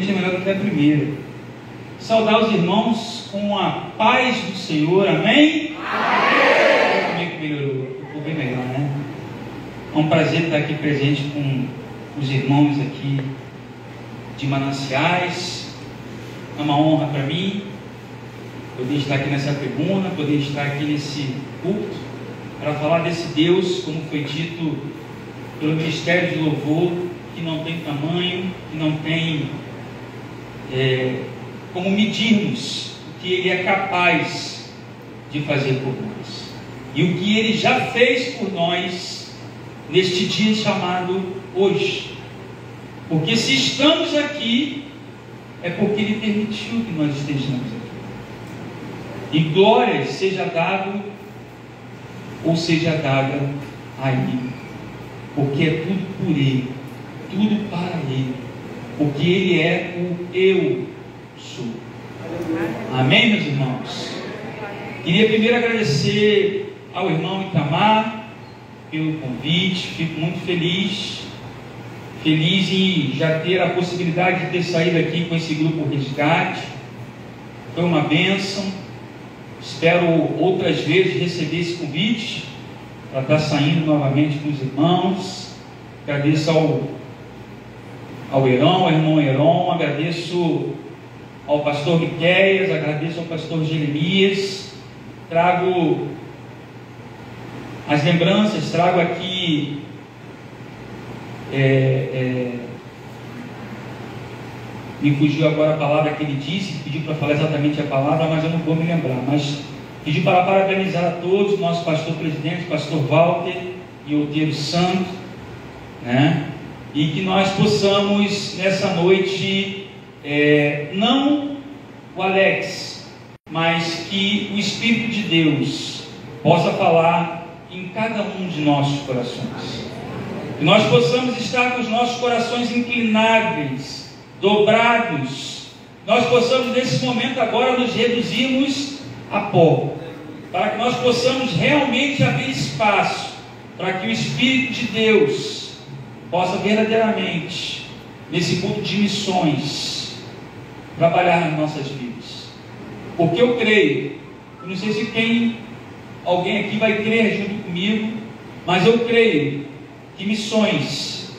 melhor do que a primeira. Saudar os irmãos com a paz do Senhor, amém? Amém! Como é que melhorou? Ficou bem melhor, né? É um prazer estar aqui presente com os irmãos aqui de Mananciais. É uma honra para mim poder estar aqui nessa tribuna, poder estar aqui nesse culto para falar desse Deus, como foi dito pelo Ministério de Louvor, que não tem tamanho, que não tem como medirmos o que Ele é capaz de fazer por nós e o que Ele já fez por nós neste dia chamado hoje. Porque se estamos aqui é porque Ele permitiu que nós estejamos aqui. E glória seja dado ou seja dada a Ele, porque é tudo por Ele, tudo para Ele, porque Ele é o Eu Sou. Amém, meus irmãos? Queria primeiro agradecer ao irmão Itamar pelo convite. Fico muito feliz em já ter a possibilidade de ter saído aqui com esse grupo Resgate. Foi uma bênção. Espero outras vezes receber esse convite para estar saindo novamente com os irmãos. Agradeço ao irmão Heron, agradeço ao pastor Miqueias, agradeço ao pastor Jeremias. Trago as lembranças, trago aqui me fugiu agora a palavra que ele disse, pediu para falar exatamente a palavra, mas eu não vou me lembrar. Mas pedi para parabenizar a todos, nosso pastor presidente, pastor Walter e Outeiro Santo, né? E que nós possamos nessa noite, não o Alex, mas que o Espírito de Deus possa falar em cada um de nossos corações. Que nós possamos estar com os nossos corações inclináveis, dobrados. Nós possamos nesse momento agora nos reduzirmos a pó, para que nós possamos realmente abrir espaço para que o Espírito de Deus possa verdadeiramente, nesse culto de missões, trabalhar nas nossas vidas. Porque eu creio, eu não sei se alguém aqui vai crer junto comigo, mas eu creio que missões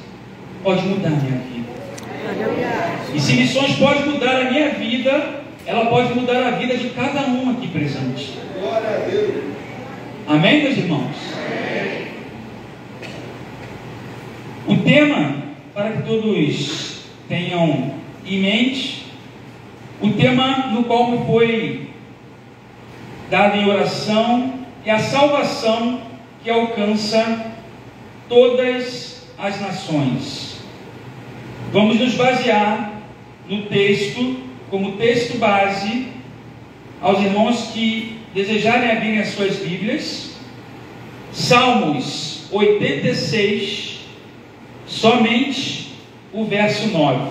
pode mudar a minha vida. E se missões pode mudar a minha vida, ela pode mudar a vida de cada um aqui presente. Glória a Deus. Amém, meus irmãos? Amém. O tema, para que todos tenham em mente, o tema no qual me foi dado em oração é a salvação que alcança todas as nações. Vamos nos basear no texto, como texto base, aos irmãos que desejarem abrir as suas Bíblias, Salmos 86, somente o verso 9.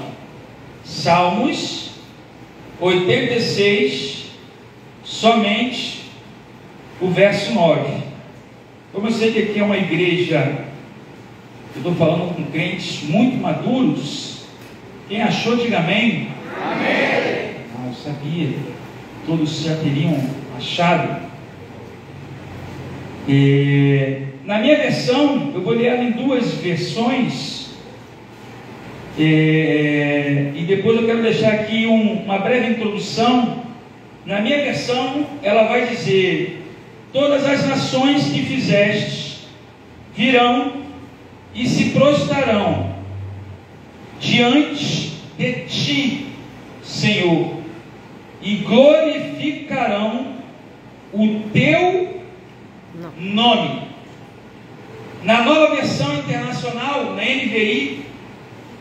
Salmos 86, somente o verso 9. Como eu sei que aqui é uma igreja, eu estou falando com crentes muito maduros, quem achou, diga amém. Amém. Eu sabia, todos já teriam achado. Na minha versão, eu vou ler ela em duas versões, e depois eu quero deixar aqui uma breve introdução. Na minha versão, ela vai dizer: todas as nações que fizeste virão e se prostrarão diante de ti, Senhor, e glorificarão o teu nome. Na nova versão internacional, na NVI,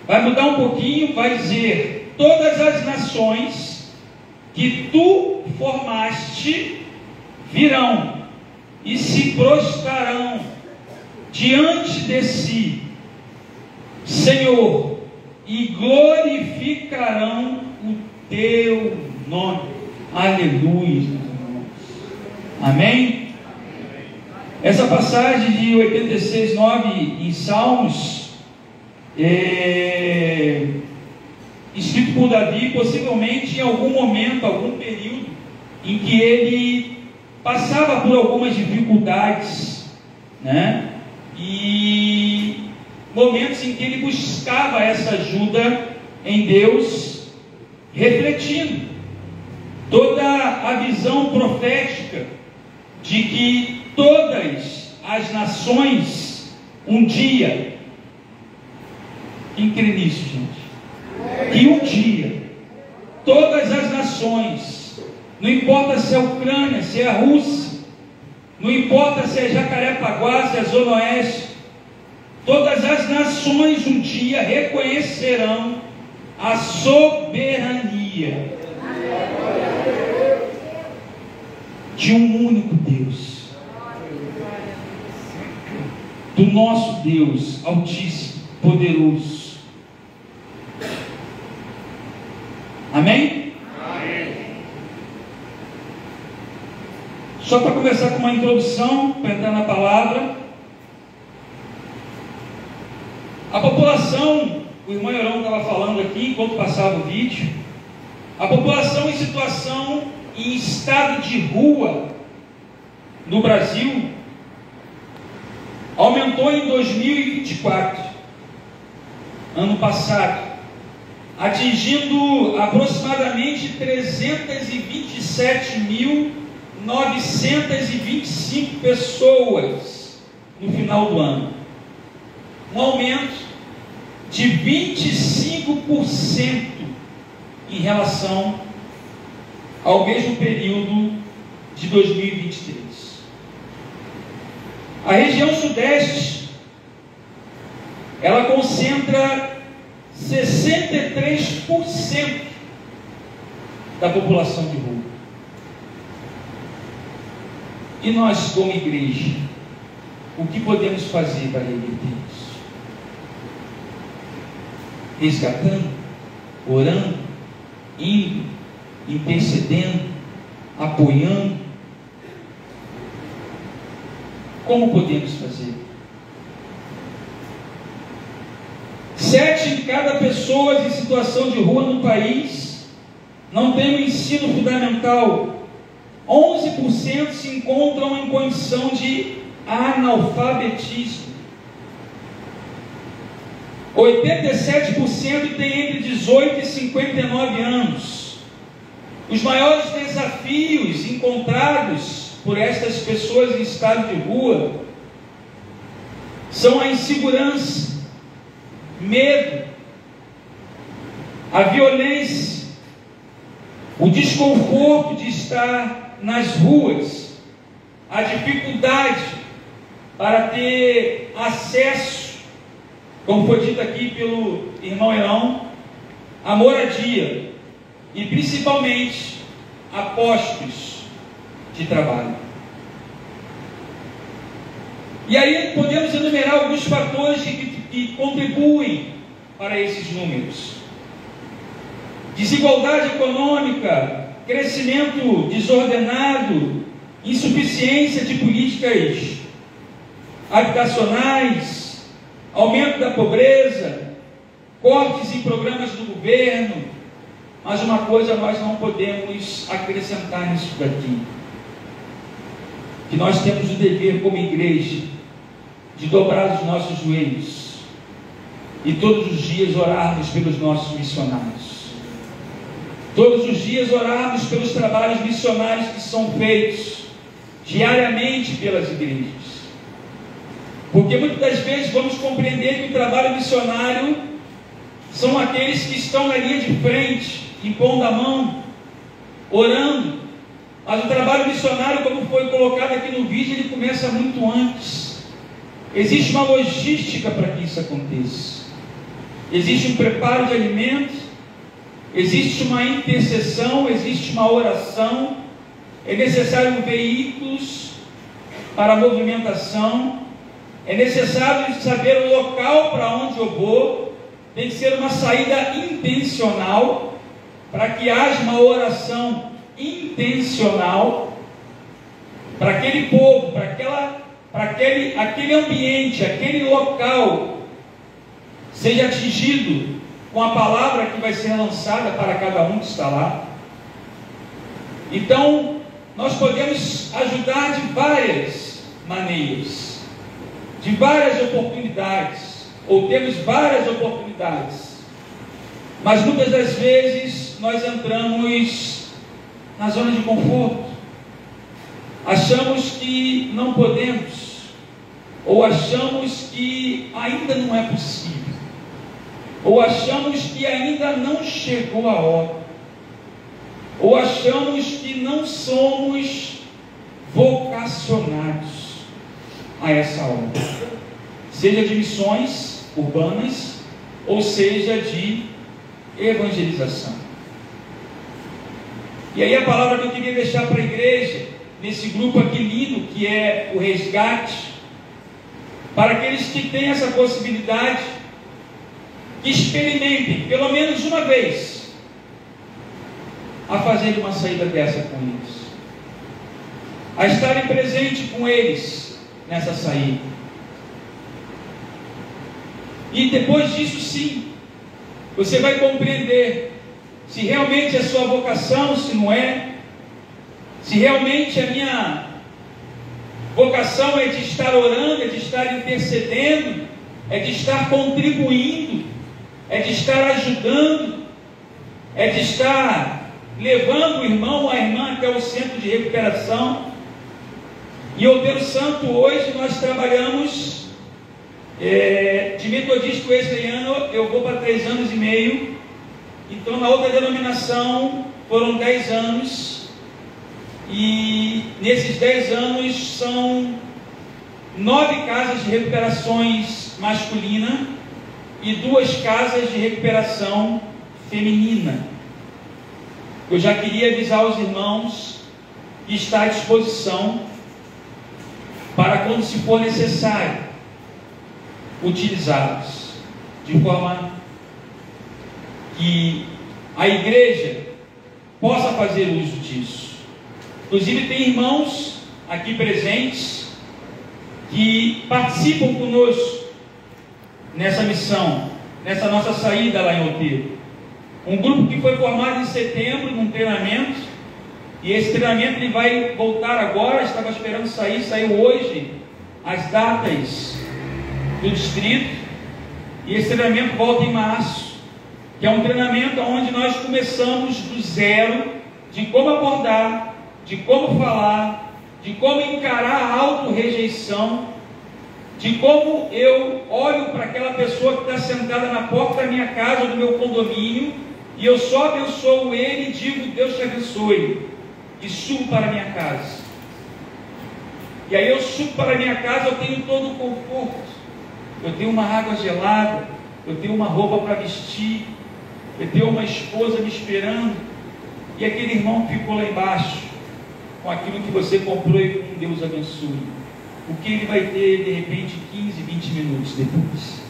vai mudar um pouquinho, vai dizer: todas as nações que tu formaste virão e se prostrarão diante de si, Senhor, e glorificarão o teu nome. Aleluia. Amém? Essa passagem de 86:9 em Salmos, escrito por Davi, possivelmente em algum momento, algum período, em que ele passava por algumas dificuldades, né? E momentos em que ele buscava essa ajuda em Deus, refletindo toda a visão profética de que todas as nações um dia, quem crê nisso, gente? Que um dia todas as nações, não importa se é a Ucrânia, se é a Rússia, não importa se é Jacarepaguá, se é a Zona Oeste, todas as nações um dia reconhecerão a soberania de um único Deus, do nosso Deus Altíssimo, poderoso. Amém? Amém. Só para começar com uma introdução, para entrar na palavra, a população, o irmão Herão estava falando aqui enquanto passava o vídeo, a população em situação, em estado de rua no Brasil, aumentou em 2024, ano passado, atingindo aproximadamente 327.925 pessoas no final do ano, um aumento de 25% em relação ao mesmo período de 2023. A região sudeste, ela concentra 63% da população de rua. E nós, como igreja, o que podemos fazer para reverter isso? Resgatando, orando, indo, intercedendo, apoiando. Como podemos fazer? 7 em cada pessoa em situação de rua no país não tem o ensino fundamental. 11% se encontram em condição de analfabetismo. 87% tem entre 18 e 59 anos. Os maiores desafios encontrados por estas pessoas em estado de rua são a insegurança, medo, a violência, o desconforto de estar nas ruas, a dificuldade para ter acesso, como foi dito aqui pelo irmão Herão, a moradia e principalmente a postos de trabalho. E aí podemos enumerar alguns fatores que contribuem para esses números: desigualdade econômica, crescimento desordenado, insuficiência de políticas habitacionais, aumento da pobreza, cortes em programas do governo. Mas uma coisa nós não podemos acrescentar nisso daqui: que nós temos o dever como igreja de dobrar os nossos joelhos e todos os dias orarmos pelos nossos missionários, todos os dias orarmos pelos trabalhos missionários que são feitos diariamente pelas igrejas, porque muitas das vezes vamos compreender que o trabalho missionário são aqueles que estão na linha de frente, impondo a mão, orando. Mas o trabalho missionário, como foi colocado aqui no vídeo, ele começa muito antes. Existe uma logística para que isso aconteça. Existe um preparo de alimentos, existe uma intercessão, existe uma oração, é necessário veículos para a movimentação, é necessário saber o local para onde eu vou, tem que ser uma saída intencional, para que haja uma oração intencional, para aquele povo, para aquele ambiente, aquele local seja atingido com a palavra que vai ser lançada para cada um que está lá. Então, nós podemos ajudar de várias maneiras, de várias oportunidades, ou temos várias oportunidades, mas muitas das vezes nós entramos na zona de conforto, achamos que não podemos, ou achamos que ainda não é possível, ou achamos que ainda não chegou a hora, ou achamos que não somos vocacionados a essa obra, seja de missões urbanas, ou seja de evangelização. E aí a palavra que eu queria deixar para a igreja, nesse grupo aqui lindo, que é o resgate, para aqueles que têm essa possibilidade, que experimentem, pelo menos uma vez, a fazer uma saída dessa com eles, a estarem presentes com eles nessa saída. E depois disso, sim, você vai compreender se realmente é sua vocação, se não é, se realmente a minha vocação é de estar orando, é de estar intercedendo, é de estar contribuindo, é de estar ajudando, é de estar levando o irmão ou a irmã até o centro de recuperação. E Outeiro Santo, hoje nós trabalhamos de metodista wesleyano, eu vou para 3 anos e meio, então na outra denominação foram 10 anos, e nesses 10 anos são 9 casas de recuperações masculina e 2 casas de recuperação feminina. Eu já queria avisar os irmãos que está à disposição para, quando se for necessário, utilizá-los, de forma que a igreja possa fazer uso disso. Inclusive tem irmãos aqui presentes que participam conosco nessa missão, nessa nossa saída lá em Outeiro. Um grupo que foi formado em setembro num treinamento, e esse treinamento ele vai voltar agora, estava esperando sair, saiu hoje as datas do distrito, e esse treinamento volta em março, que é um treinamento onde nós começamos do zero, de como abordar, de como falar, de como encarar a auto-rejeição, de como eu olho para aquela pessoa que está sentada na porta da minha casa, do meu condomínio, e eu só abençoo ele e digo: Deus te abençoe, e subo para a minha casa. E aí eu subo para a minha casa, eu tenho todo o conforto, eu tenho uma água gelada, eu tenho uma roupa para vestir, eu tenho uma esposa me esperando, e aquele irmão ficou lá embaixo com aquilo que você comprou e com Deus abençoe. O que ele vai ter de repente 15, 20 minutos depois.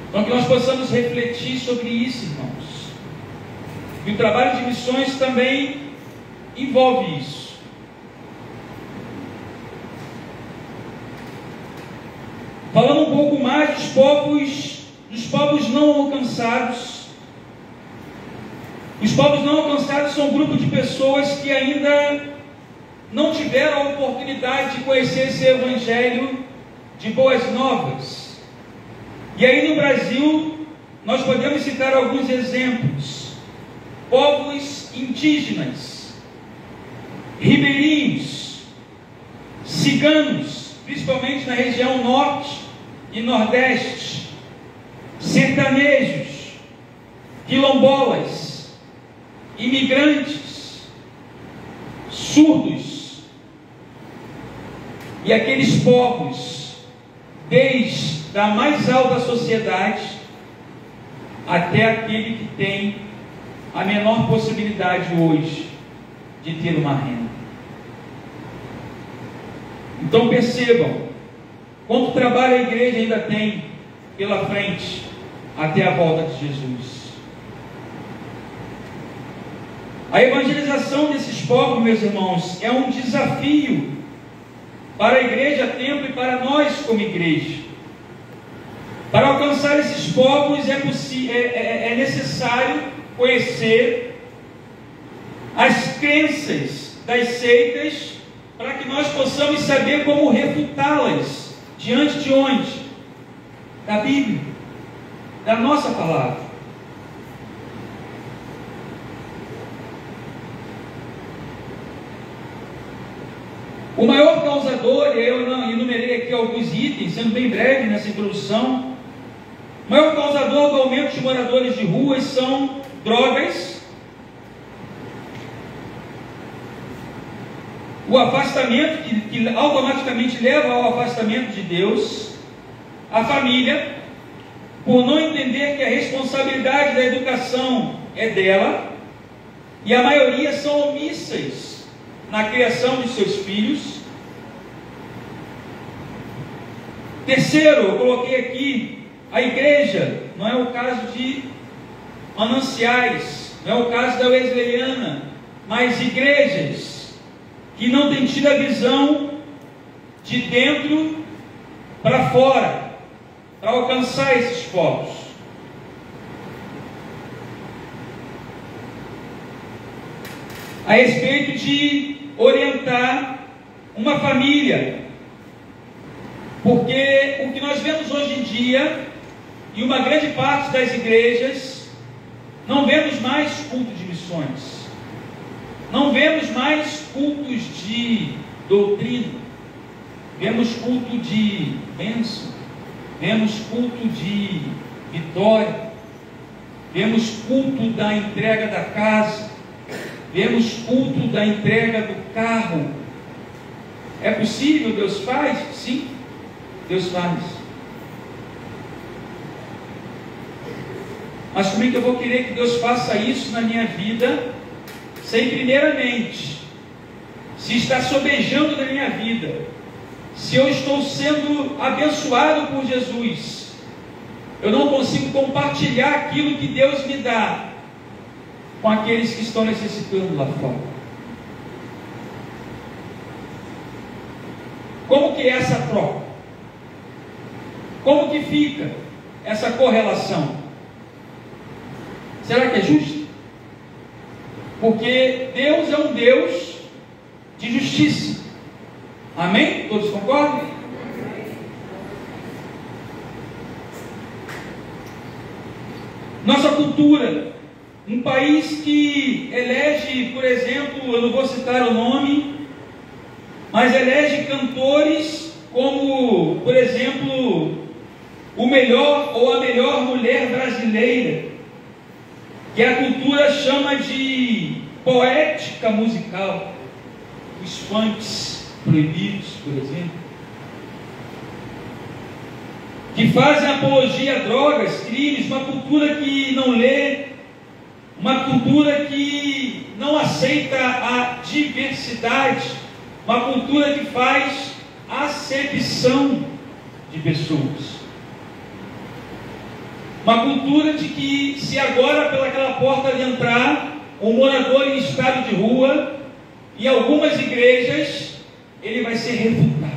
Então que nós possamos refletir sobre isso, irmãos. E o trabalho de missões também envolve isso. Falando um pouco mais dos povos não alcançados. Os povos não alcançados são um grupo de pessoas que ainda não tiveram a oportunidade de conhecer esse evangelho de boas novas. E aí no Brasil, nós podemos citar alguns exemplos: povos indígenas, ribeirinhos, ciganos, principalmente na região norte e nordeste, sertanejos, quilombolas, imigrantes, surdos, e aqueles povos, desde a mais alta sociedade até aquele que tem a menor possibilidade hoje de ter uma renda. Então percebam quanto trabalho a igreja ainda tem pela frente até a volta de Jesus. A evangelização desses povos, meus irmãos, é um desafio para a igreja Templo e para nós como igreja. Para alcançar esses povos é necessário conhecer as crenças das seitas, para que nós possamos saber como refutá-las. Diante de onde? Da Bíblia, da nossa palavra. O maior causador, eu não enumerei aqui alguns itens, sendo bem breve nessa introdução. O maior causador do aumento de moradores de ruas são drogas, o afastamento, que automaticamente leva ao afastamento de Deus, a família, por não entender que a responsabilidade da educação é dela, e a maioria são omissas na criação de seus filhos. Terceiro, eu coloquei aqui a igreja. Não é o caso de Mananciais, não é o caso da Wesleyana, mas igrejas que não têm tido a visão de dentro para fora, para alcançar esses povos. A respeito de orientar uma família, porque o que nós vemos hoje em dia, e uma grande parte das igrejas, não vemos mais culto de missões, não vemos mais cultos de doutrina, vemos culto de bênção, vemos culto de vitória, vemos culto da entrega da casa, vemos culto da entrega do carro. É possível? Deus faz? Sim, Deus faz. Mas como é que eu vou querer que Deus faça isso na minha vida, sem primeiramente, se está sobejando na minha vida, se eu estou sendo abençoado por Jesus, eu não consigo compartilhar aquilo que Deus me dá com aqueles que estão necessitando lá fora? Como que é essa troca? Como que fica essa correlação? Será que é justo? Porque Deus é um Deus de justiça. Amém? Todos concordam? Nossa cultura, um país que elege, por exemplo, eu não vou citar o nome, mas elege cantores como, por exemplo, o melhor ou a melhor mulher brasileira, que a cultura chama de poética musical, os funks proibidos, por exemplo, que fazem apologia a drogas, crimes, uma cultura que não lê, uma cultura que não aceita a diversidade, uma cultura que faz acepção de pessoas. Uma cultura de que, se agora pelaquela porta de entrar um morador em estado de rua, em algumas igrejas, ele vai ser refutado.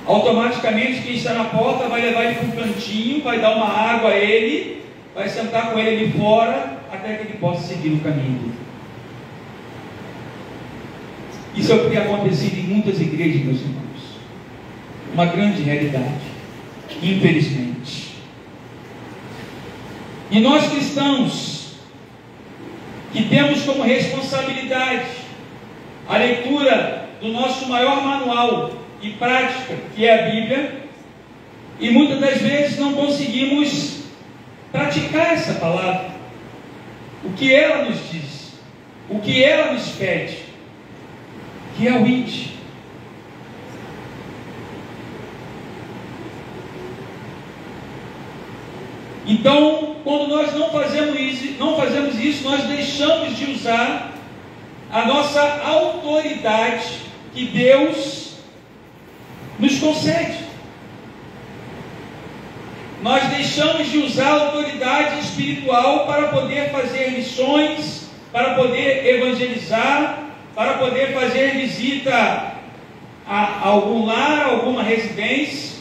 Automaticamente quem está na porta vai levar ele para um cantinho, vai dar uma água a ele, vai sentar com ele ali fora, até que ele possa seguir o caminho dele. Isso é o que tem acontecido em muitas igrejas, meus irmãos. Uma grande realidade. Infelizmente. E nós cristãos, que temos como responsabilidade a leitura do nosso maior manual e prática, que é a Bíblia, e muitas das vezes não conseguimos praticar essa palavra, o que ela nos diz, o que ela nos pede, que é o ide. Então, quando nós não fazemos isso, nós deixamos de usar a nossa autoridade que Deus nos concede. Nós deixamos de usar a autoridade espiritual para poder fazer missões, para poder evangelizar, para poder fazer visita a algum lar, a alguma residência.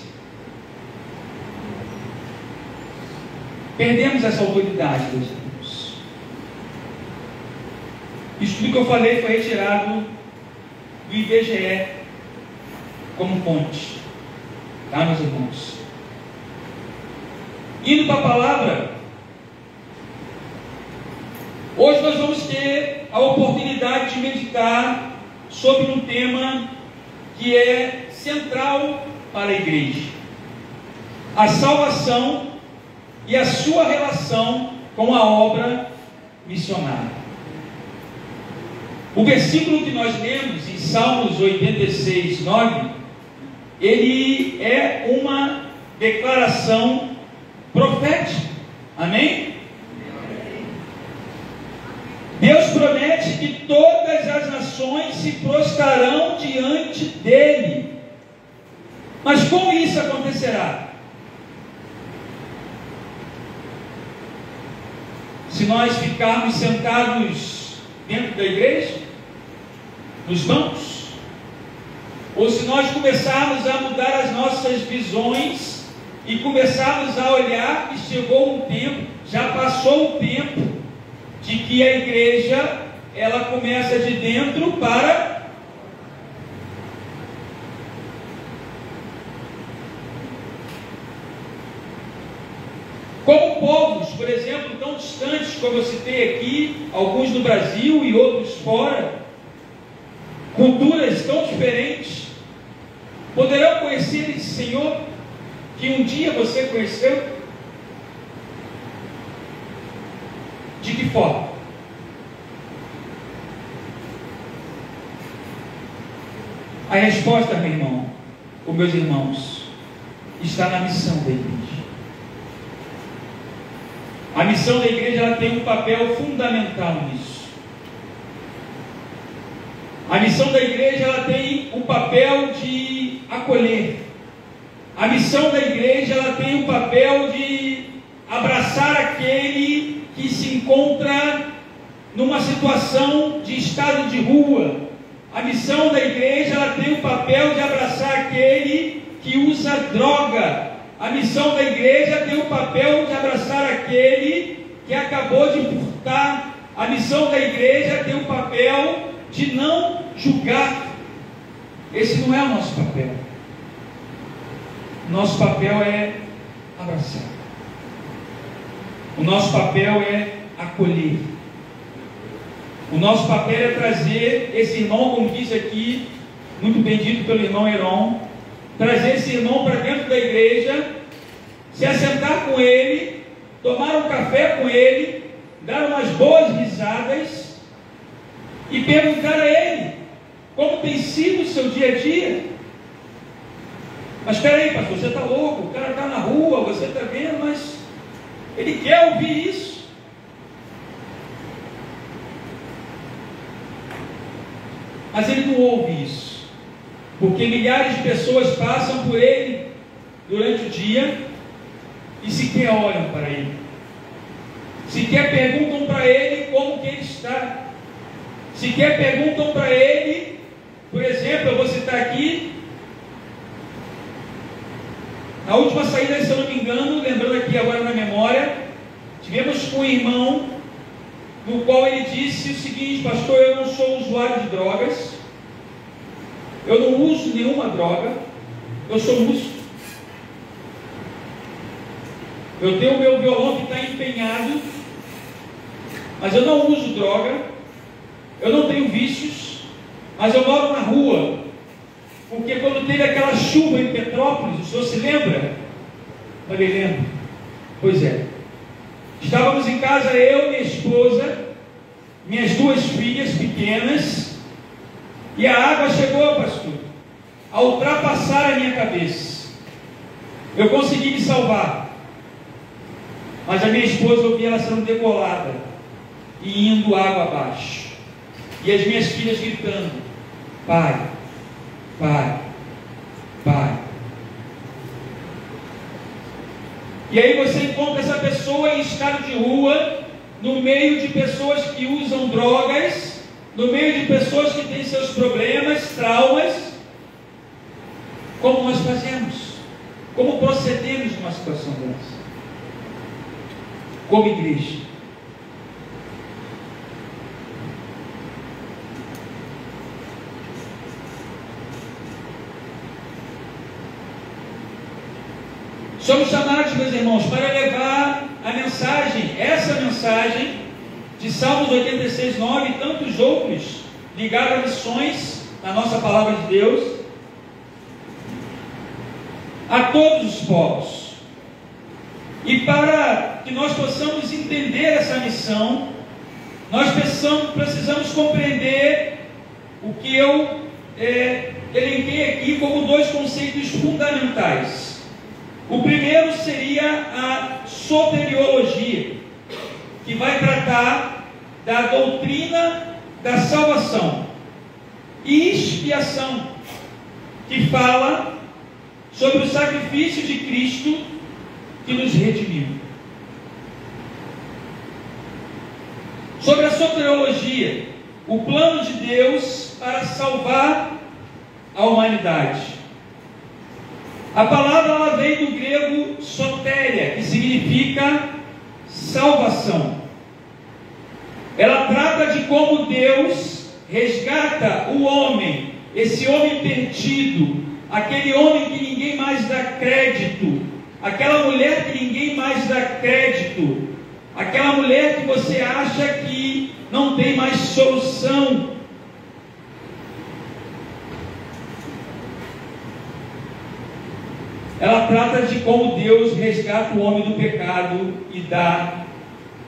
Perdemos essa autoridade, meus irmãos. Isso tudo que eu falei foi retirado do IBGE como fonte. Tá, meus irmãos? Indo para a palavra, hoje nós vamos ter a oportunidade de meditar sobre um tema que é central para a igreja: a salvação e a sua relação com a obra missionária. O versículo que nós lemos em Salmos 86, 9, ele é uma declaração profética. Amém? Deus promete que todas as nações se prostrarão diante dele. Mas como isso acontecerá? Se nós ficarmos sentados dentro da igreja, nos bancos, ou se nós começarmos a mudar as nossas visões e começarmos a olhar que chegou um tempo, já passou o tempo, de que a igreja, ela começa de dentro para... Como povos, por exemplo, tão distantes como eu citei aqui, alguns no Brasil e outros fora, culturas tão diferentes, poderão conhecer esse Senhor que um dia você conheceu? De que forma? A resposta, meu irmão, ou meus irmãos, está na missão da igreja. A missão da igreja, ela tem um papel fundamental nisso. A missão da igreja, ela tem o papel de acolher. A missão da igreja, ela tem o papel de abraçar aquele que se encontra numa situação de estado de rua. A missão da igreja, ela tem o papel de abraçar aquele que usa droga. A missão da igreja tem o papel de abraçar aquele que acabou de furtar. A missão da igreja tem o papel de não julgar. Esse não é o nosso papel. Nosso papel é abraçar. O nosso papel é acolher. O nosso papel é trazer esse irmão, como diz aqui, muito bem dito pelo irmão Heron, trazer esse irmão para dentro da igreja, se assentar com ele, tomar um café com ele, dar umas boas risadas e perguntar a ele como tem sido o seu dia a dia. Mas espera aí, pastor, você está louco, o cara está na rua, você está vendo, mas ele quer ouvir isso. Mas ele não ouve isso, porque milhares de pessoas passam por ele durante o dia e sequer olham para ele, sequer perguntam para ele como que ele está, sequer perguntam para ele. Por exemplo, eu vou citar aqui, na última saída, se eu não me engano, lembrando aqui agora na memória, tivemos um irmão no qual ele disse o seguinte: pastor, eu não sou usuário de drogas, eu não uso nenhuma droga, eu sou músico, eu tenho o meu violão que está empenhado, mas eu não uso droga, eu não tenho vícios, mas eu moro na rua, porque quando teve aquela chuva em Petrópolis, o senhor se lembra? Eu me lembro. Pois é, estávamos em casa, eu, minha esposa, minhas duas filhas pequenas, e a água chegou, pastor, a ultrapassar a minha cabeça. Eu consegui me salvar, mas a minha esposa, eu vi ela sendo decolada e indo água abaixo, e as minhas filhas gritando: pai, pai, pai. E aí você encontra essa pessoa em estado de rua, no meio de pessoas que usam drogas, no meio de pessoas que têm seus problemas, traumas. Como nós fazemos? Como procedemos numa situação dessa? como igreja. Somos chamados, meus irmãos, para levar a mensagem, essa mensagem de Salmos 86, 9 e tantos outros ligados a missões na nossa palavra de Deus a todos os povos. E para que nós possamos entender essa missão, nós precisamos compreender o que eu elenquei aqui como dois conceitos fundamentais. O primeiro seria a soteriologia, que vai tratar da doutrina da salvação, e expiação, que fala sobre o sacrifício de Cristo que nos redimiu. Sobre a soteriologia, o plano de Deus para salvar a humanidade. A palavra ela vem do grego sotéria, que significa salvação. Ela trata de como Deus resgata o homem, esse homem perdido, aquele homem que ninguém mais dá crédito, aquela mulher que ninguém mais dá crédito, aquela mulher que você acha que não tem mais solução. Ela trata de como Deus resgata o homem do pecado e dá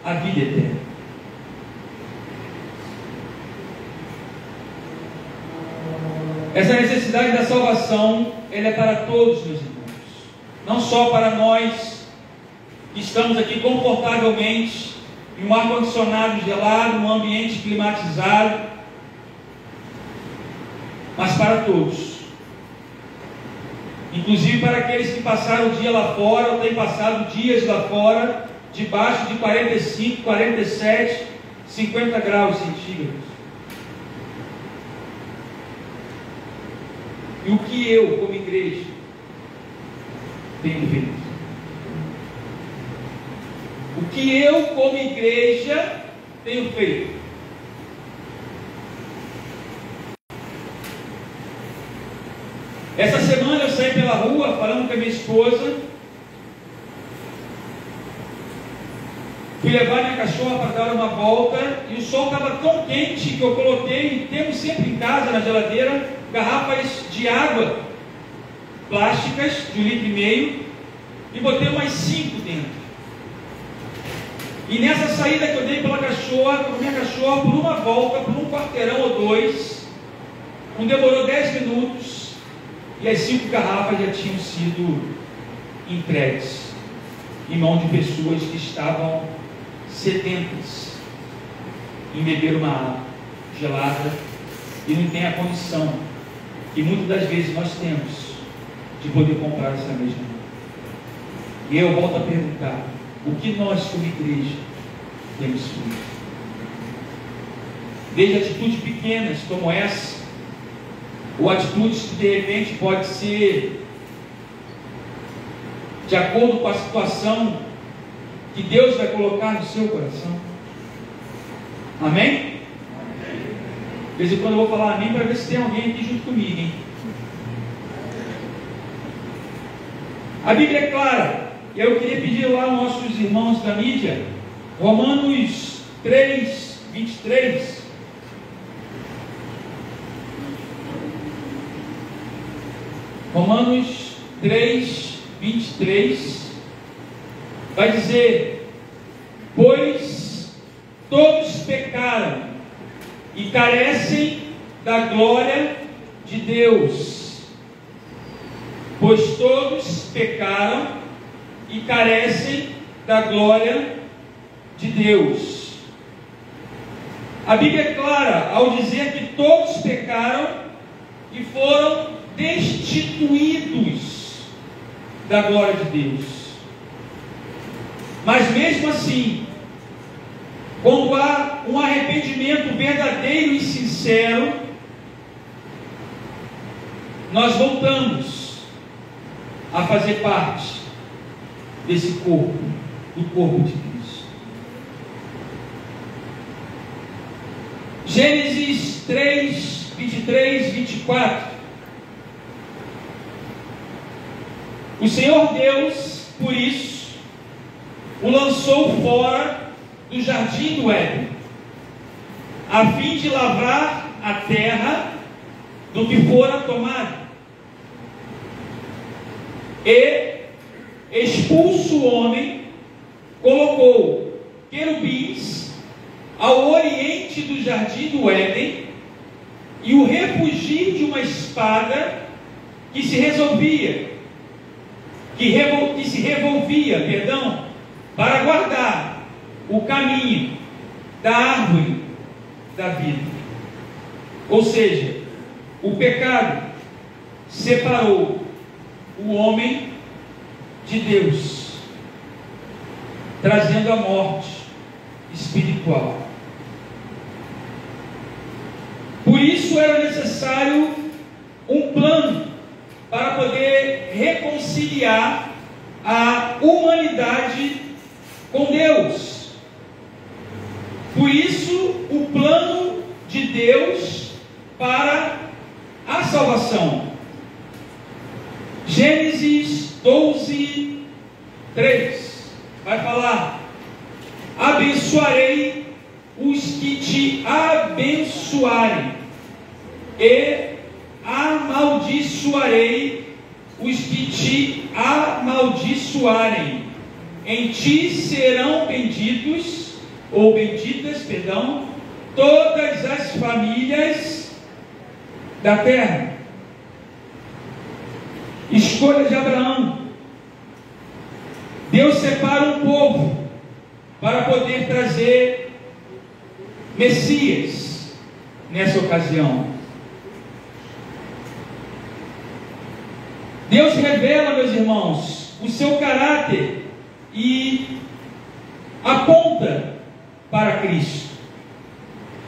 a vida eterna. Essa necessidade da salvação, ela é para todos, meus irmãos. Não só para nós que estamos aqui confortavelmente em um ar-condicionado gelado, num ambiente climatizado, mas para todos. Inclusive para aqueles que passaram o dia lá fora, ou têm passado dias lá fora, debaixo de 45, 47, 50 graus centígrados. E o que eu, como igreja, tenho feito? O que eu, como igreja, tenho feito? Essa semana eu saí pela rua falando com a minha esposa. Fui levar minha cachorra para dar uma volta e o sol estava tão quente que eu coloquei, temos sempre em casa na geladeira, garrafas de água plásticas de 1,5 litro e botei umas 5 dentro. E nessa saída que eu dei pela cachorra, com a minha cachorra, por uma volta, por um quarteirão ou dois, não demorou 10 minutos, e as 5 garrafas já tinham sido entregues em mão de pessoas que estavam sedentas em beber uma água gelada e não tem a condição que muitas das vezes nós temos de poder comprar essa mesma água. E eu volto a perguntar: o que nós como igreja temos feito? Desde atitudes pequenas como essa, ou atitudes que de repente pode ser de acordo com a situação que Deus vai colocar no seu coração. Amém? De vez em quando eu vou falar amém para ver se tem alguém aqui junto comigo, hein? A Bíblia é clara, e eu queria pedir lá aos nossos irmãos da mídia, Romanos 3, 23. Romanos 3, 23, vai dizer: pois todos pecaram e carecem da glória de Deus. Pois todos pecaram e carecem da glória de Deus. A Bíblia é clara ao dizer que todos pecaram e foram destituídos da glória de Deus. Mas mesmo assim, quando há um arrependimento verdadeiro e sincero, nós voltamos a fazer parte desse corpo, do corpo de Cristo. Gênesis 3, 23, 24. O Senhor Deus, por isso, o lançou fora do jardim do Éden, a fim de lavrar a terra do que fora tomado. E, expulso o homem, colocou querubins ao oriente do jardim do Éden, e o refugio de uma espada que se revolvia, para guardar o caminho da árvore da vida. Ou seja, o pecado separou o homem de Deus, trazendo a morte espiritual. Por isso era necessário um plano para poder reconciliar a humanidade com Deus. Por isso, o plano de Deus para a salvação. Gênesis 12, 3 vai falar: abençoarei os que te abençoarem, e amaldiçoarei os que te amaldiçoarem. Em ti serão benditas, todas as famílias da terra. Escolha de Abraão. Deus separa um povo para poder trazer Messias nessa ocasião. Deus revela, meus irmãos, o seu caráter e aponta para Cristo,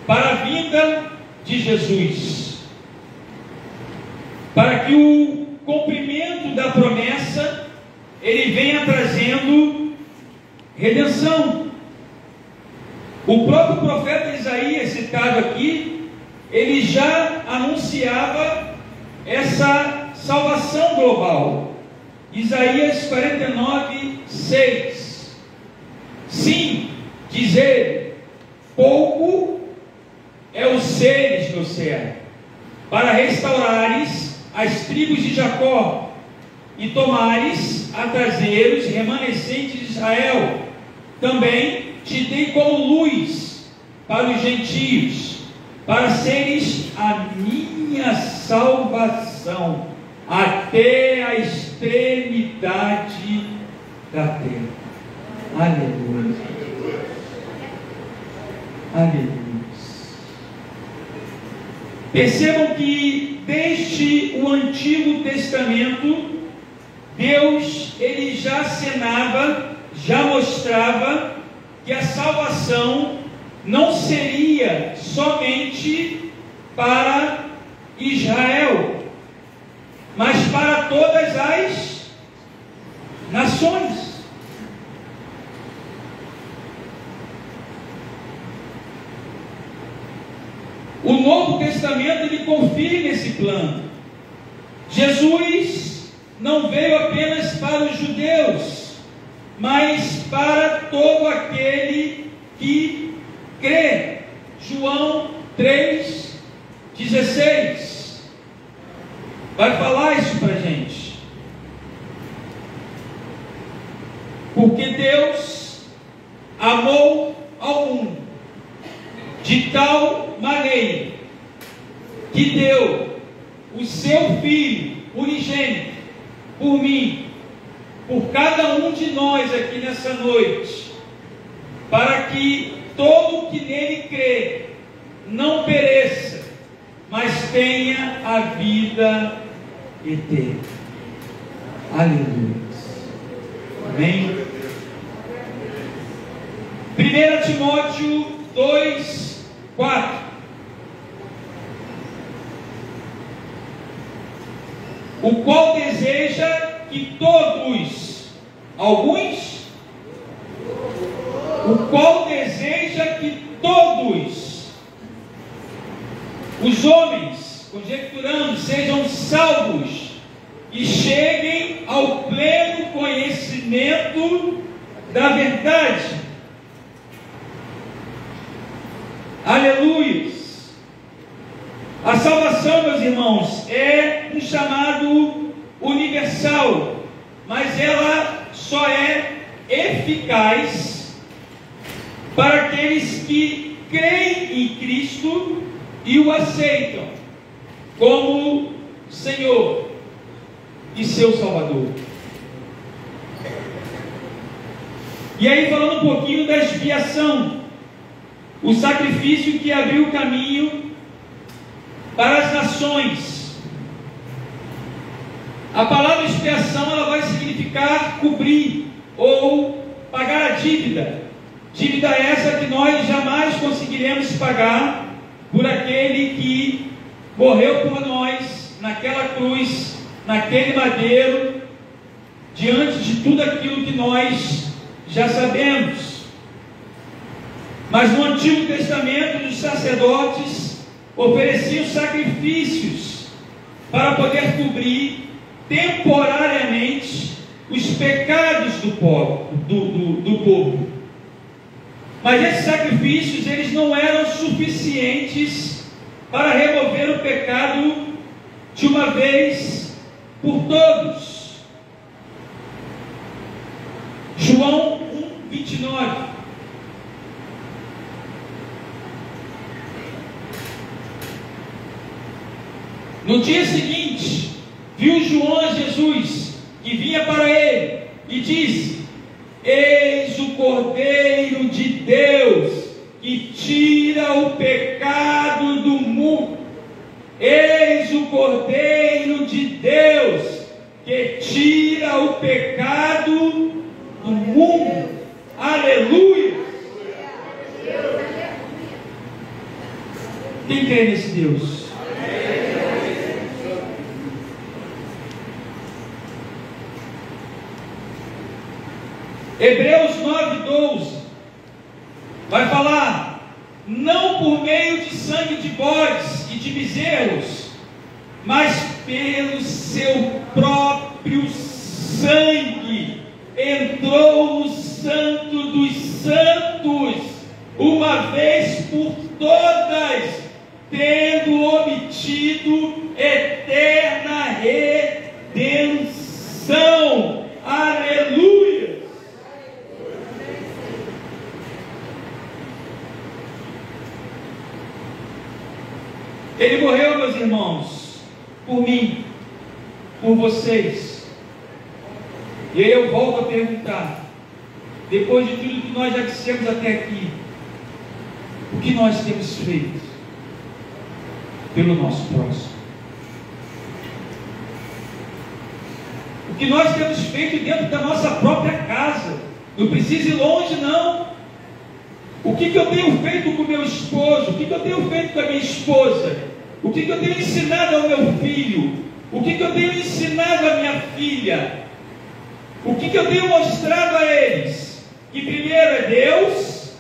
para a vinda de Jesus, para que o cumprimento da promessa ele venha trazendo redenção. O próprio profeta Isaías, citado aqui, ele já anunciava essa salvação global. Isaías 49, 6. Sim, diz ele, pouco é os seres do céu, para restaurares as tribos de Jacó, e tomares a trazer os remanescentes de Israel. Também te dei como luz para os gentios, para seres a minha salvação até a extremidade da terra. Aleluia. Aleluia. Percebam que desde o Antigo Testamento, Deus ele já acenava, já mostrava que a salvação não seria somente para Israel, mas para todas as nações. O Novo Testamento ele confirma esse plano. Jesus não veio apenas para os judeus, mas para todo aquele que crê. João 3,16 vai falar isso para a gente. Porque Deus amou ao mundo de tal maneira que deu o seu Filho unigênito por mim, por cada um de nós aqui nessa noite, para que todo que nele crê não pereça, mas tenha a vida eterna. Aleluia. Amém. 1 Timóteo 2, 4. O qual deseja que todos, alguns, o qual deseja que todos conhecimento da verdade. Aleluia! A salvação, meus irmãos, é um chamado universal, mas ela só é eficaz para aqueles que creem em Cristo e o aceitam como Senhor e seu Salvador. E aí, falando um pouquinho da expiação, o sacrifício que abriu o caminho para as nações. A palavra expiação, ela vai significar cobrir ou pagar a dívida. Dívida essa que nós jamais conseguiremos pagar por aquele que morreu por nós naquela cruz, naquele madeiro, diante de tudo aquilo que nós já sabemos. Mas no Antigo Testamento, os sacerdotes ofereciam sacrifícios para poder cobrir temporariamente os pecados do povo. Mas esses sacrifícios, eles não eram suficientes para remover o pecado de uma vez por todos. João 1:29. No dia seguinte, viu João a Jesus, que vinha para ele, e disse: Eis o Cordeiro de Deus, que tira o pecado do mundo. Eis o Cordeiro de Deus, que tira o pecado do mundo. Aleluia! Quem crê nesse Deus? Hebreus 9:12 vai falar: não por meio de sangue de bodes e de bezerros, mas pelo seu próprio sangue entrou no Santo dos Santos, uma vez por todas, tendo obtido eterna redenção. Aleluia! Ele morreu, meus irmãos, por mim, por vocês. E aí eu volto a perguntar, depois de tudo que nós já dissemos até aqui, o que nós temos feito pelo nosso próximo? O que nós temos feito dentro da nossa própria casa? Não precisa ir longe, não. O que eu tenho feito com o meu esposo? O que eu tenho feito com a minha esposa? O que eu tenho ensinado ao meu filho? O que eu tenho ensinado à minha filha? O que eu tenho mostrado a eles? Que primeiro é Deus,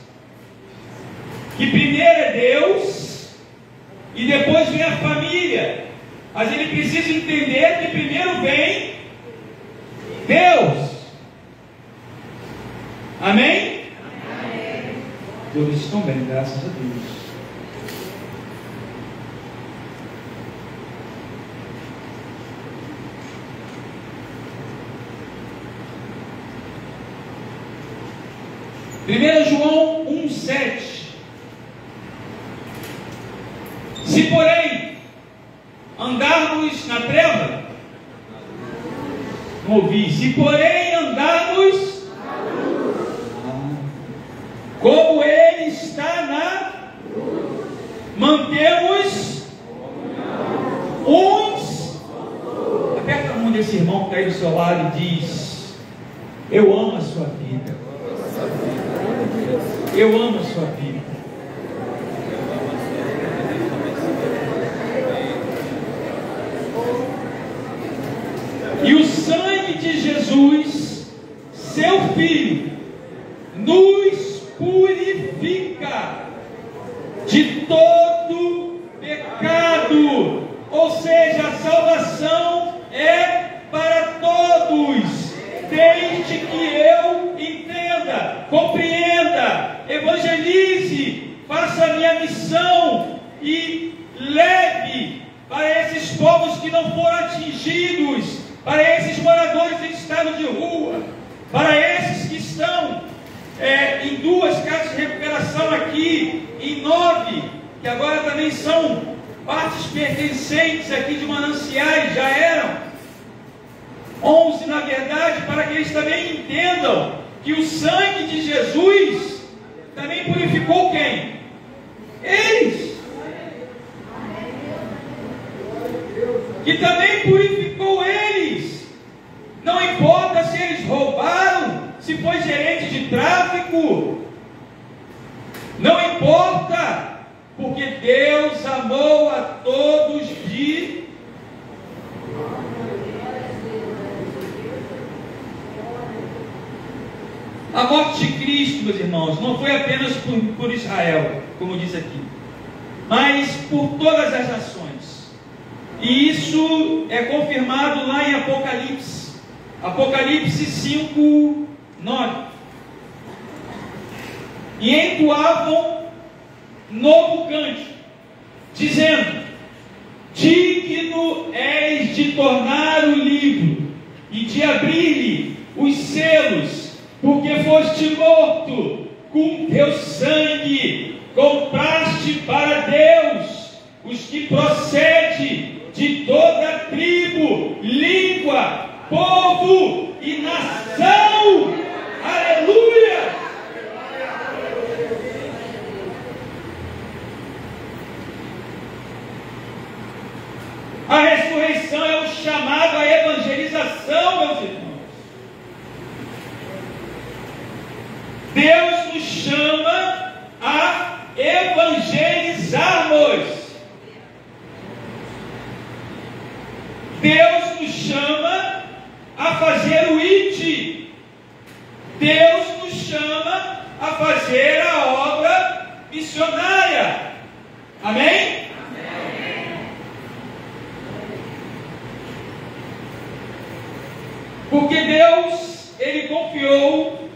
e depois vem a família. Mas ele precisa entender que primeiro vem Deus. Amém? Todos estão bem, graças a Deus. Primeiro João 1:7. Se porém andarmos na treva, não ouvi. Se porém andarmos como Ele está na luz, mantemos uns. Aperta a mão desse irmão que está aí do seu lado e diz: eu amo a sua vida. Eu amo a sua vida. E o sangue de Jesus, seu Filho, nos purifica de todo pecado. Ou seja, a salvação é para todos, desde que eu evangelize, faça a minha missão e leve para esses povos que não foram atingidos, para esses moradores em estado de rua, para esses que estão em 2 casas de recuperação aqui, em 9, que agora também são partes pertencentes aqui de mananciais, já eram 11 na verdade, para que eles também entendam que o sangue de Jesus também purificou quem? Eles. Que também purificou eles. Não importa se eles roubaram, se foi gerente de tráfico, não importa, porque Deus amou a todos de a morte de Cristo, meus irmãos, não foi apenas por Israel, como diz aqui, mas por todas as nações. E isso é confirmado lá em Apocalipse, Apocalipse 5, 9. E entoavam novo cântico, dizendo: digno és de tornar o livro e de abrir-lhe os selos, porque foste morto, com teu sangue compraste para Deus os que procedem de toda tribo, língua, povo e nação. Aleluia! A ressurreição é um chamado à evangelização, meus irmãos. Deus nos chama a evangelizarmos. Deus nos chama a fazer o id. Deus nos chama a fazer a obra missionária. Amém? Amém. Porque Deus, Ele confiou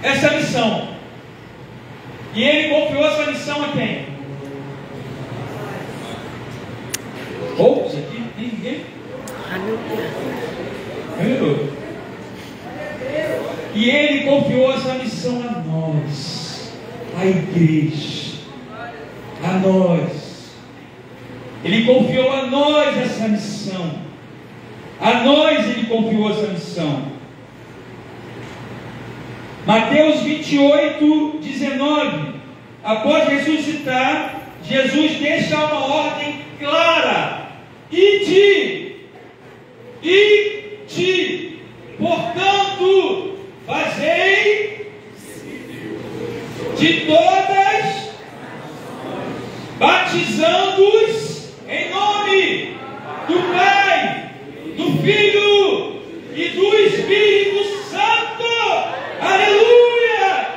essa missão. E Ele confiou essa missão a quem? Poucos aqui? Ninguém? E Ele confiou essa missão a nós, a igreja, a nós. Ele confiou a nós essa missão. A nós Ele confiou essa missão. Mateus 28, 19. Após ressuscitar, Jesus deixa uma ordem clara: ide, portanto, fazei de todas, batizando-os em nome do Pai, do Filho e do Espírito Santo. Aleluia!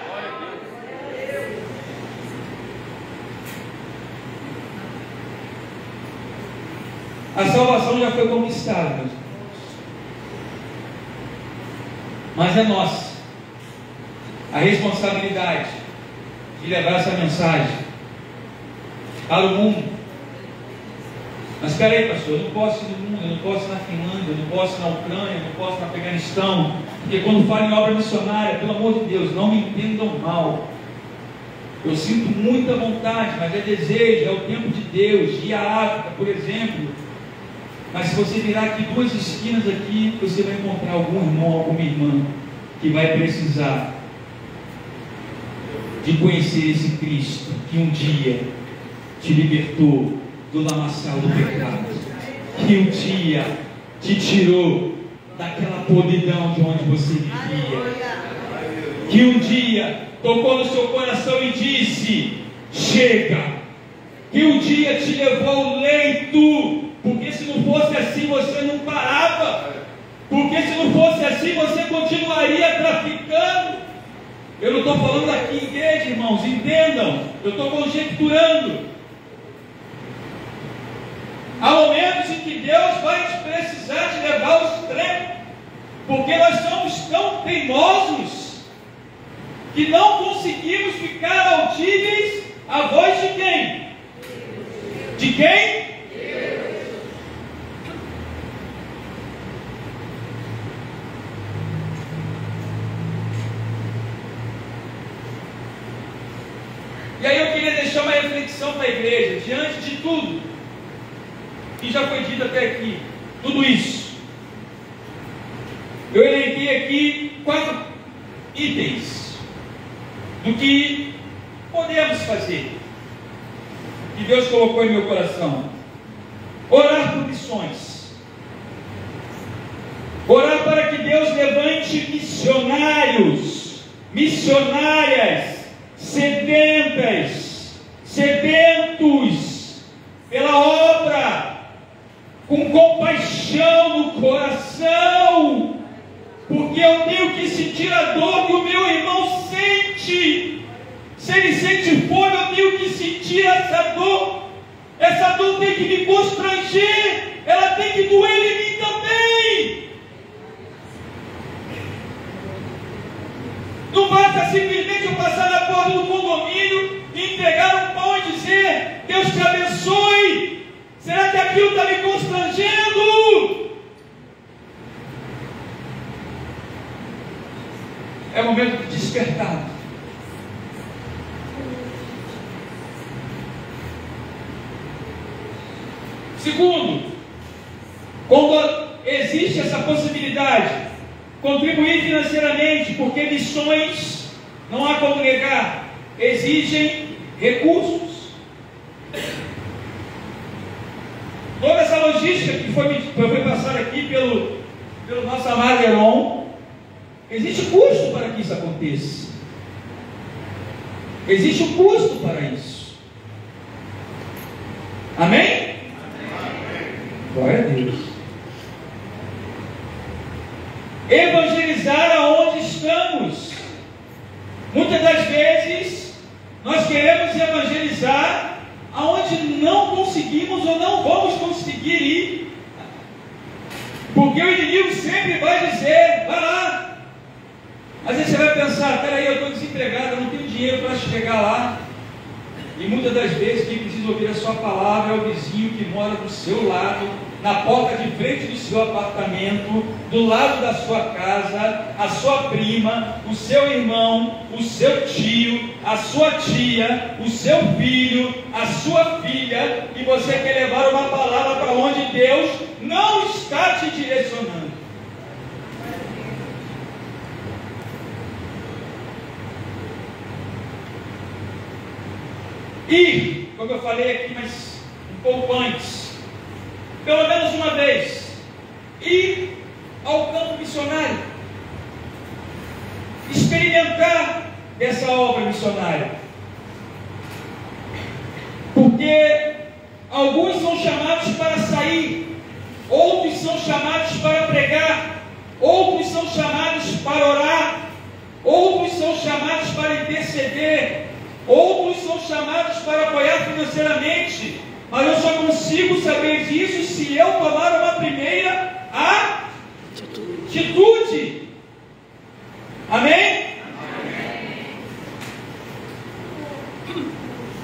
A salvação já foi conquistada, meus irmãos. Mas é nossa a responsabilidade de levar essa mensagem para o mundo. Mas espera aí, pastor, eu não posso ir no mundo, eu não posso ir na Finlândia, eu não posso ir na Ucrânia, eu não posso ir no Afeganistão, porque quando falo em obra missionária, pelo amor de Deus, não me entendam mal. Eu sinto muita vontade, mas é desejo, é o tempo de Deus. Ir à África, por exemplo. Mas se você virar aqui 2 esquinas aqui, você vai encontrar algum irmão, alguma irmã que vai precisar de conhecer esse Cristo que um dia te libertou do lamaçal do pecado, que um dia te tirou daquela podridão de onde você vivia, que um dia tocou no seu coração e disse: chega, que um dia te levou ao leito, porque se não fosse assim você não parava, porque se não fosse assim você continuaria traficando. Eu não estou falando aqui em igreja, irmãos, entendam, eu estou conjecturando. Há momentos em que Deus vai precisar de levar ao extremo, porque nós somos tão teimosos que não conseguimos ficar audíveis à voz de quem? De quem? E aí eu queria deixar uma reflexão para a igreja, diante de tudo que já foi dito até aqui, tudo isso. Eu elenquei aqui 4 itens do que podemos fazer, que Deus colocou em meu coração. Orar por missões. Orar para que Deus levante missionários, missionárias, sedentos pela obra, com compaixão no coração, porque eu tenho que sentir a dor que o meu irmão sente. Se ele sente fome, eu tenho que sentir essa dor. Essa dor tem que me constranger, ela tem que doer em mim também. Não basta simplesmente eu passar na porta do condomínio e entregar um pão e dizer: Deus te abençoe. Será que aquilo está me constrangendo? É momento de despertar. Segundo, quando existe essa possibilidade, contribuir financeiramente, porque missões não há como negar, exigem recursos. Toda essa logística que foi passada aqui pelo nosso amado Heron, existe custo para que isso aconteça. Existe um custo para isso. Amém? Glória a Deus. Evangelizar aonde estamos. Muitas das vezes nós queremos evangelizar aonde não conseguimos ou não vamos conseguir ir, porque o inimigo sempre vai dizer: vai lá. Às vezes você vai pensar: peraí, eu estou desempregado, eu não tenho dinheiro para chegar lá. E muitas das vezes quem precisa ouvir a sua palavra é o vizinho que mora do seu lado, na porta de frente do seu apartamento, do lado da sua casa, a sua prima, o seu irmão, o seu tio, a sua tia, o seu filho, a sua filha, e você quer levar uma palavra para onde Deus não está te direcionando. E, como eu falei aqui, mas um pouco antes, pelo menos uma vez, ir ao campo missionário, experimentar essa obra missionária, porque alguns são chamados para sair, outros são chamados para pregar, outros são chamados para orar, outros são chamados para interceder, outros são chamados para apoiar financeiramente. Mas eu só consigo saber disso se eu tomar uma primeira atitude. Amém?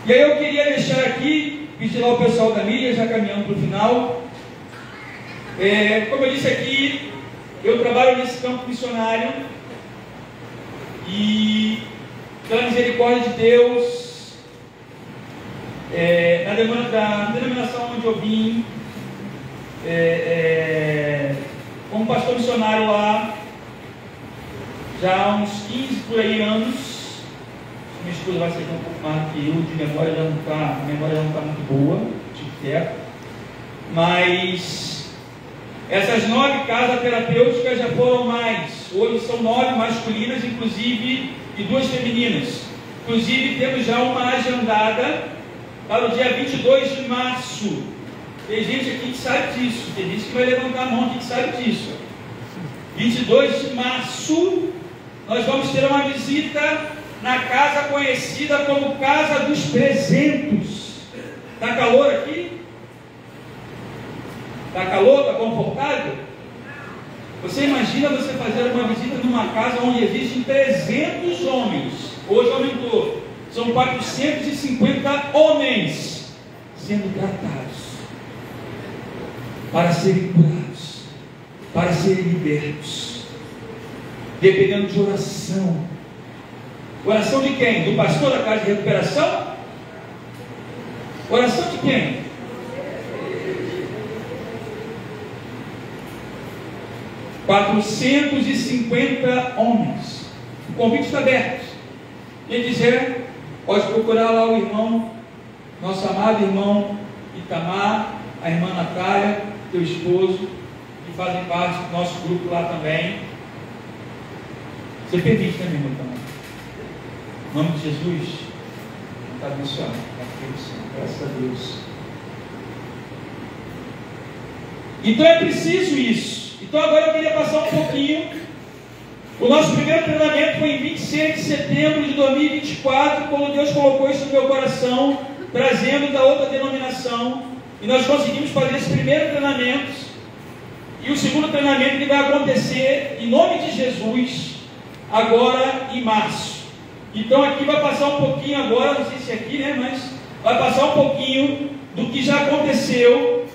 E aí eu queria deixar aqui, vigiar o pessoal da mídia, já caminhando para o final. Como eu disse aqui, eu trabalho nesse campo missionário e, pela misericórdia de Deus, na denominação onde eu vim, como pastor missionário lá, já há uns 15 por aí anos. Minha esposa vai ser um pouco mais que eu, de memória já não está, a memória já não está muito boa, de perto, mas essas 9 casas terapêuticas já foram mais. Hoje são 9 masculinas, inclusive, e 2 femininas. Inclusive temos já uma agendada para o dia 22 de março. Tem gente aqui que sabe disso, tem gente que vai levantar a mão aqui que sabe disso. 22 de março, nós vamos ter uma visita na casa conhecida como Casa dos Presentos. Está calor aqui? Está calor? Está confortável? Você imagina você fazer uma visita numa casa onde existem 300 homens, hoje aumentou, são 450 homens sendo tratados para serem curados, para serem libertos, dependendo de oração. Oração de quem? Do pastor da casa de recuperação? Oração de quem? $450 homens. O convite está aberto. Quem quiser, pode procurar lá o irmão, nosso amado irmão Itamar, a irmã Natália, teu esposo, que fazem parte do nosso grupo lá também. Você permite, né, meu irmão Itamar? Em nome de Jesus, está abençoado. Graças a Deus. Então é preciso isso. Então agora eu queria passar um pouquinho. O nosso primeiro treinamento foi em 26 de setembro de 2024, quando Deus colocou isso no meu coração, trazendo da outra denominação, e nós conseguimos fazer esse primeiro treinamento. E o segundo treinamento ele vai acontecer em nome de Jesus agora em março. Então aqui vai passar um pouquinho agora, não sei se é aqui, né, mas vai passar um pouquinho do que já aconteceu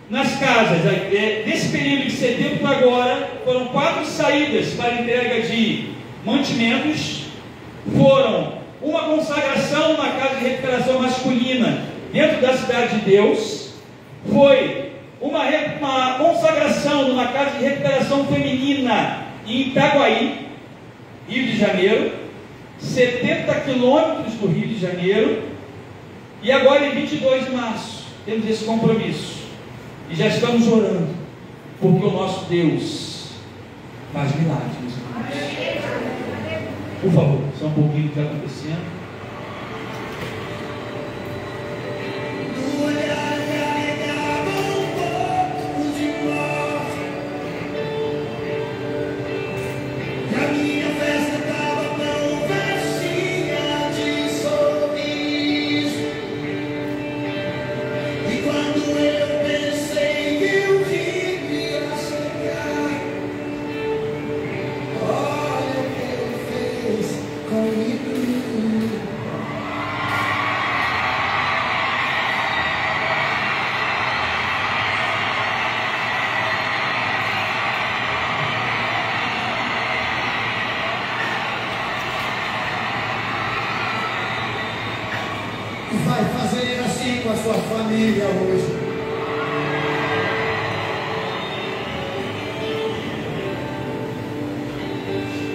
nas casas. Nesse período de setembro para agora, foram 4 saídas para entrega de mantimentos. Foram uma consagração na casa de recuperação masculina dentro da cidade de Deus. Foi uma consagração numa casa de recuperação feminina em Itaguaí, Rio de Janeiro, 70 quilômetros do Rio de Janeiro. E agora em 22 de março temos esse compromisso. E já estamos orando, porque o nosso Deus faz milagres, meus irmãos. Por favor, só um pouquinho do que está acontecendo. Vai fazer assim com a sua família hoje.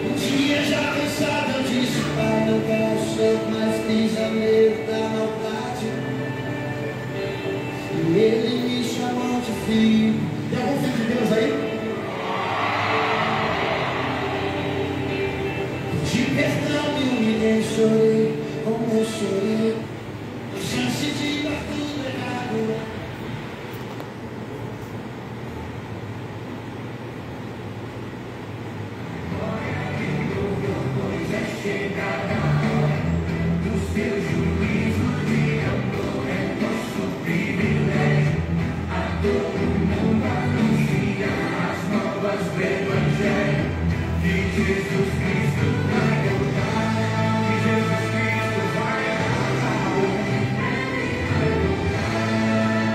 Um dia já cansado eu disse: Pai, não quero ser mais prisioneiro da maldade. E Ele me chamou de filho. Tem algum filho de Deus aí? De perdão me humilhei, chorei, como eu chorei. Chance de dar tudo errado. Pois é chegada a hora do seu juízo de amor. É nosso privilégio a todo mundo anunciar as novas do Evangelho de Jesus Cristo vai voltar, de Jesus Cristo vai voltar.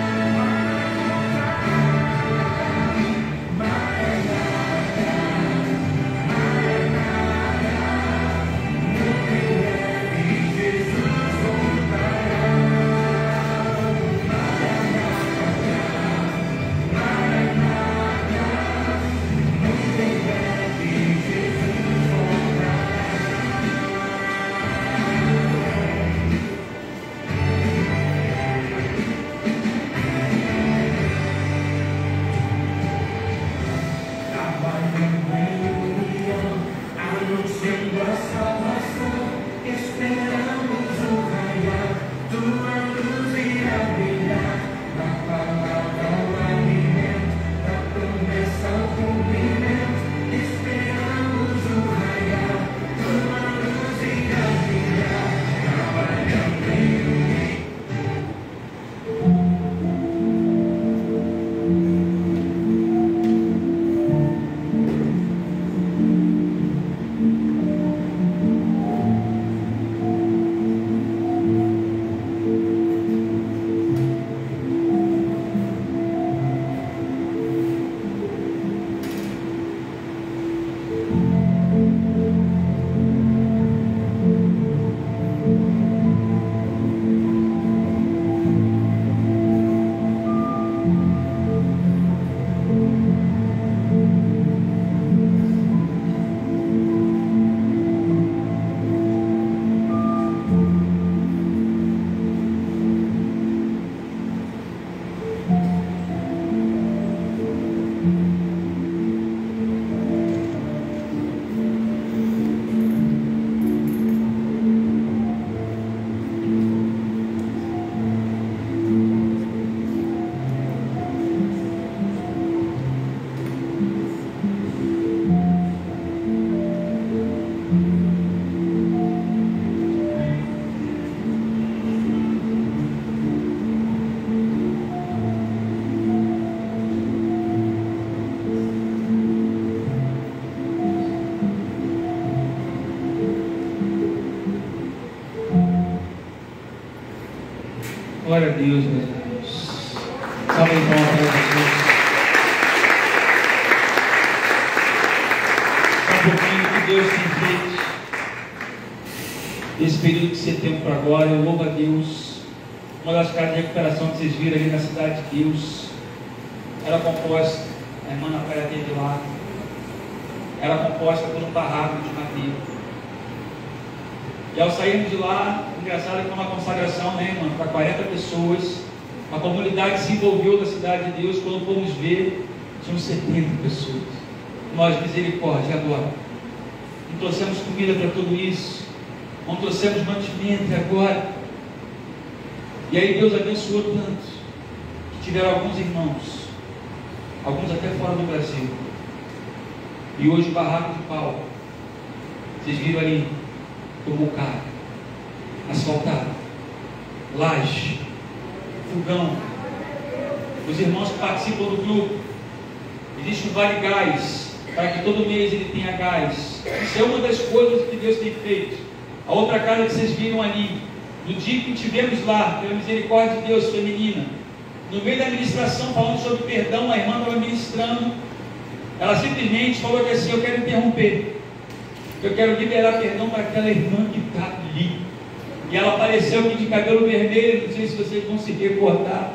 Glória a Deus, meus irmãos. Salve então a Jesus. Um pouquinho do que Deus tem feito esse período de setembro para agora. Eu louvo a Deus. Uma das casas de recuperação que vocês viram ali na cidade de Deus era composta, a irmã Natália teve lá, era composta por um barraco de madeira. E ao sairmos de lá, engraçado que foi uma consagração, né, irmã, para 40 pessoas. A comunidade se envolveu da cidade de Deus. Quando fomos ver, tinham 70 pessoas. Nós, misericórdia, agora não trouxemos comida para tudo isso, não trouxemos mantimento agora. E aí Deus abençoou tanto que tiveram alguns irmãos, alguns até fora do Brasil, e hoje o barraco de pau, vocês viram ali, tomou carro, asfaltado, laje, fogão. Os irmãos que participam do grupo, existe um Vale Gás, para que todo mês ele tenha gás. Isso é uma das coisas que Deus tem feito. A outra casa que vocês viram ali, no dia que tivemos lá, pela misericórdia de Deus feminina, no meio da ministração, falando sobre perdão, a irmã estava ministrando, ela simplesmente falou que assim: eu quero interromper, eu quero liberar perdão para aquela irmã que está ali. E ela apareceu aqui de cabelo vermelho, não sei se vocês vão se recordar,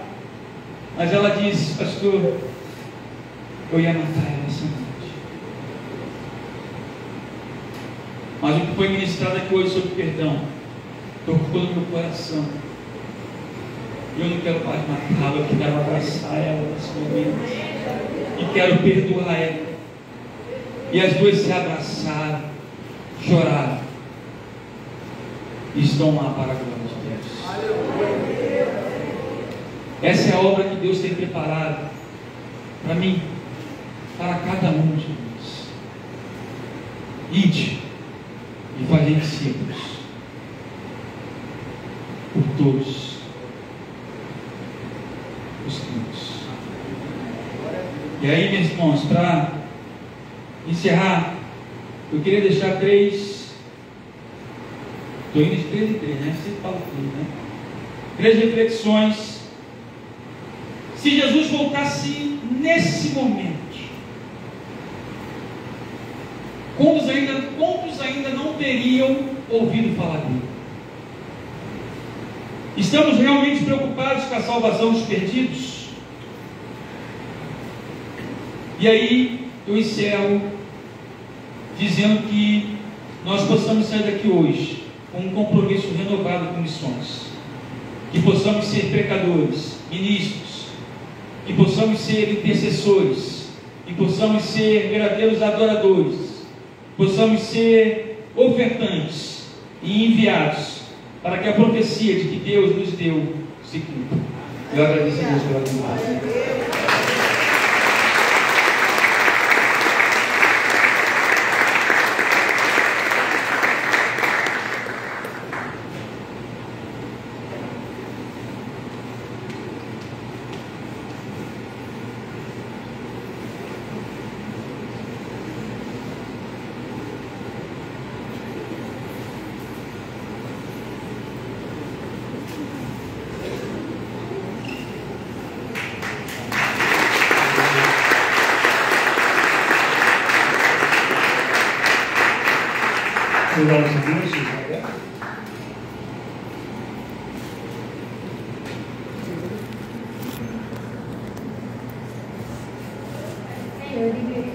mas ela disse: pastor, eu ia matar ela essa noite. Mas o que foi ministrado aqui hoje sobre perdão tocou no meu coração. Eu não quero mais matá-la, eu quero abraçar ela nesse momento e quero perdoar ela. E as duas se abraçaram, choraram e estão lá para a glória de Deus. Essa é a obra que Deus tem preparado para mim, para cada um de nós. Ide e fazei discípulos por todos os cantos. E aí, meus irmãos, para encerrar, eu queria deixar três. Estou indo de 3 em 3, né? Sempre falo tudo, né? 3 reflexões. Se Jesus voltasse nesse momento, quantos ainda não teriam ouvido falar dele? Estamos realmente preocupados com a salvação dos perdidos? E aí eu encerro dizendo que nós possamos sair daqui hoje com um compromisso renovado com missões, que possamos ser pecadores, ministros, que possamos ser intercessores, que possamos ser verdadeiros adoradores, possamos ser ofertantes e enviados para que a profecia de que Deus nos deu se cumpra. Eu agradeço a Deus pela glória. Glória a Deus, Israel. Senhor,